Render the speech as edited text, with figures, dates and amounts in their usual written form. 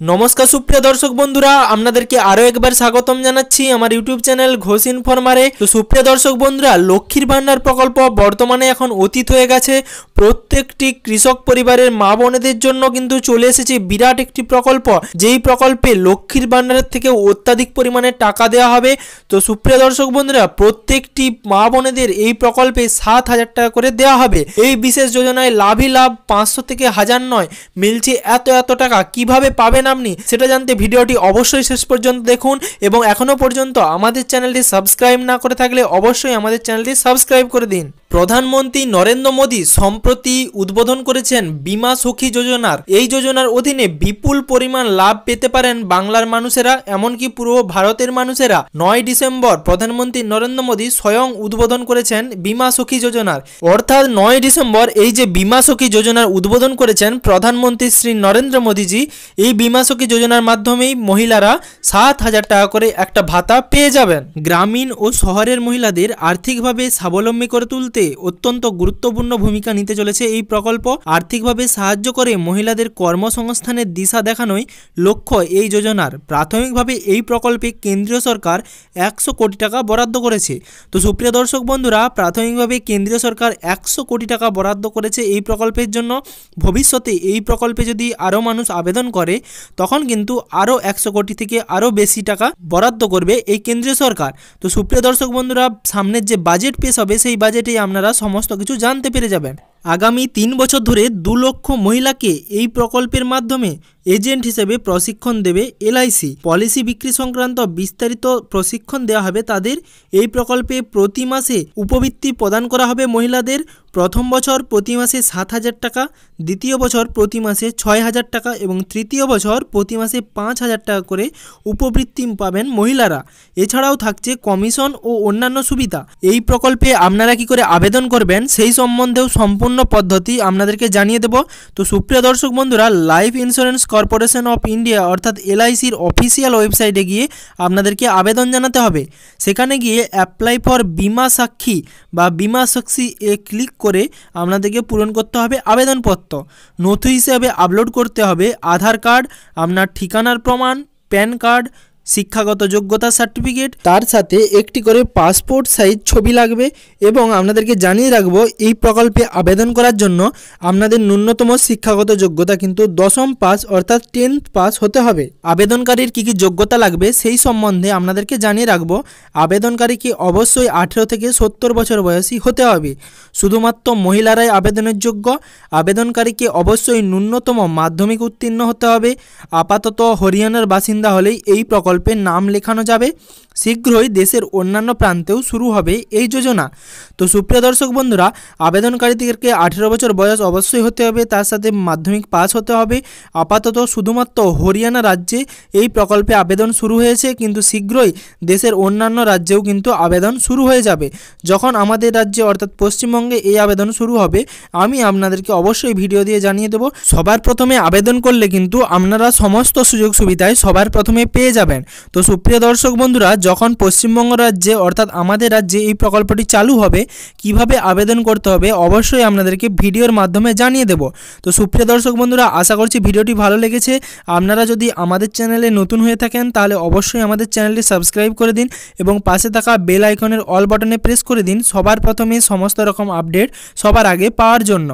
নমস্কার সুপ্রিয় দর্শক বন্ধুরা, আপনাদেরকে আরও একবার স্বাগতম জানাচ্ছি আমার ইউটিউব চ্যানেল ঘোষ ইনফরমারে। তো সুপ্রিয় দর্শক বন্ধুরা, লক্ষ্মীর ভান্ডার প্রকল্প বর্তমানে এখন অতীত হয়ে গেছে। প্রত্যেকটি কৃষক পরিবারের মা বোনেদের জন্য কিন্তু চলে এসেছে বিরাট একটি প্রকল্প, যেই প্রকল্পে লক্ষ্মীর ভান্ডারের থেকে অত্যাধিক পরিমাণে টাকা দেওয়া হবে। তো সুপ্রিয় দর্শক বন্ধুরা, প্রত্যেকটি মা বোনেদের এই প্রকল্পে 7,000 টাকা করে দেওয়া হবে। এই বিশেষ যোজনায় লাভই লাভ, 500 থেকে 1000 নয়, মিলছে এত টাকা। কিভাবে পাবেন আপনি সেটা জানতে ভিডিওটি অবশ্যই শেষ পর্যন্ত দেখুন, এবং এখনো পর্যন্ত আমাদের চ্যানেলটি সাবস্ক্রাইব না করে থাকলে অবশ্যই আমাদের চ্যানেলটি সাবস্ক্রাইব করে দিন। প্রধানমন্ত্রী নরেন্দ্র মোদী সম্প্রতি উদ্বোধন করেছেন বীমা সখী যোজনার। এই যোজনার অধীনে বিপুল পরিমাণ লাভ পেতে পারেন বাংলার মানুষেরা, এমনকি পুরো ভারতের মানুষেরা। 9 ডিসেম্বর প্রধানমন্ত্রী নরেন্দ্র মোদী স্বয়ং উদ্বোধন করেছেন বীমা সখী যোজনার। অর্থাৎ 9 ডিসেম্বর এই যে বীমা সখী যোজনার উদ্বোধন করেছেন প্রধানমন্ত্রী শ্রী নরেন্দ্র মোদীজি, এই বীমা সখী যোজনার মাধ্যমেই মহিলারা 7,000 টাকা করে একটা ভাতা পেয়ে যাবেন। গ্রামীণ ও শহরের মহিলাদের আর্থিকভাবে স্বাবলম্বী করে তুলতে অত্যন্ত গুরুত্বপূর্ণ ভূমিকা নিতে চলেছে এই প্রকল্প। আর্থিকভাবে সাহায্য করে মহিলাদের কর্মসংস্থানের দিশা দেখানোই লক্ষ্য এই যোজনার। প্রাথমিকভাবে এই প্রকল্পে কেন্দ্রীয় সরকার 100 কোটি টাকা বরাদ্দ করেছে। তো সুপ্রিয় দর্শক বন্ধুরা, প্রাথমিকভাবে কেন্দ্রীয় সরকার 100 কোটি টাকা বরাদ্দ করেছে এই প্রকল্পের জন্য। ভবিষ্যতে এই প্রকল্পে যদি আরও মানুষ আবেদন করে তখন কিন্তু আরও 100 কোটি থেকে আরও বেশি টাকা বরাদ্দ করবে এই কেন্দ্রীয় সরকার। তো সুপ্রিয় দর্শক বন্ধুরা, সামনের যে বাজেট পেশ হবে সেই বাজেটেই আপনারা সমস্ত কিছু জানতে পেরে যাবেন। আগামী 3 বছর ধরে 2 লক্ষ মহিলাকে এই প্রকল্পের মাধ্যমে এজেন্ট হিসেবে প্রশিক্ষণ দেবে এলআইসি। পলিসি বিক্রি সংক্রান্ত বিস্তারিত প্রশিক্ষণ দেওয়া হবে তাদের। এই প্রকল্পে প্রতি মাসে উপবৃত্তি প্রদান করা হবে মহিলাদের। প্রথম বছর প্রতি মাসে 7,000 টাকা, দ্বিতীয় বছর প্রতি মাসে 6,000 টাকা এবং তৃতীয় বছর প্রতি মাসে 5,000 টাকা করে উপবৃত্তি পাবেন মহিলারা। এছাড়াও থাকছে কমিশন ও অন্যান্য সুবিধা। এই প্রকল্পে আপনারা কি করে আবেদন করবেন সেই সম্বন্ধেও সম্পূর্ণ পদ্ধতি আপনাদেরকে জানিয়ে দেব। তো সুপ্রিয় দর্শক বন্ধুরা, life insurance corporation of India অর্থাৎ এলআইসির অফিসিয়াল ওয়েবসাইটে গিয়ে আপনাদেরকে আবেদন জানাতে হবে। সেখানে গিয়ে অ্যাপ্লাই ফর বীমা সাক্ষী বা বীমা সাক্ষী ক্লিক করে আপনাদেরকে পূরণ করতে হবে আবেদনপত্র। নথি হিসেবে আপলোড করতে হবে আধার কার্ড, আপনার ঠিকানার প্রমাণ, প্যান কার্ড, শিক্ষাগত যোগ্যতা সার্টিফিকেট, তার সাথে একটি করে পাসপোর্ট সাইজ ছবি লাগবে। এবং আপনাদেরকে জানিয়ে রাখবো, এই প্রকল্পে আবেদন করার জন্য আপনাদের ন্যূনতম শিক্ষাগত যোগ্যতা কিন্তু 10ম পাস অর্থাৎ 10th পাস হতে হবে। আবেদনকারীর কী যোগ্যতা লাগবে সেই সম্বন্ধে আপনাদেরকে জানিয়ে রাখবো। আবেদনকারীকে অবশ্যই 18 থেকে 70 বছর বয়সী হতে হবে। শুধুমাত্র মহিলারাই আবেদনের যোগ্য। আবেদনকারীকে অবশ্যই ন্যূনতম মাধ্যমিক উত্তীর্ণ হতে হবে। আপাতত হরিয়ানার বাসিন্দা হলেই এই প্রকল্পে নাম লেখানো যাবে। শীঘ্রই দেশের অন্যান্য প্রান্তেও শুরু হবে এই যোজনা। তো সুপ্রিয় দর্শক বন্ধুরা, আবেদনকারীদেরকে 18 বছর বয়স অবশ্যই হতে হবে, তার সাথে মাধ্যমিক পাস হতে হবে। আপাতত শুধুমাত্র হরিয়ানা রাজ্যে এই প্রকল্পে আবেদন শুরু হয়েছে, কিন্তু শীঘ্রই দেশের অন্যান্য রাজ্যেও কিন্তু আবেদন শুরু হয়ে যাবে। যখন আমাদের রাজ্যে অর্থাৎ পশ্চিমবঙ্গে এই আবেদন শুরু হবে, আমি আপনাদেরকে অবশ্যই ভিডিও দিয়ে জানিয়ে দেব। সবার প্রথমে আবেদন করলে কিন্তু আপনারা সমস্ত সুযোগ সুবিধায় সবার প্রথমে পেয়ে যাবেন। তো সুপ্রিয় দর্শক বন্ধুরা, যখন পশ্চিমবঙ্গ রাজ্যে অর্থাৎ আমাদের রাজ্যে এই প্রকল্পটি চালু হবে, কিভাবে আবেদন করতে হবে অবশ্যই আপনাদেরকে ভিডিওর মাধ্যমে জানিয়ে দেব। তো সুপ্রিয় দর্শক বন্ধুরা, আশা করছি ভিডিওটি ভালো লেগেছে। আপনারা যদি আমাদের চ্যানেলে নতুন হয়ে থাকেন তাহলে অবশ্যই আমাদের চ্যানেলটি সাবস্ক্রাইব করে দিন এবং পাশে থাকা বেল আইকনের অল বাটনে প্রেস করে দিন সবার প্রথমে সমস্ত রকম আপডেট সবার আগে পাওয়ার জন্য।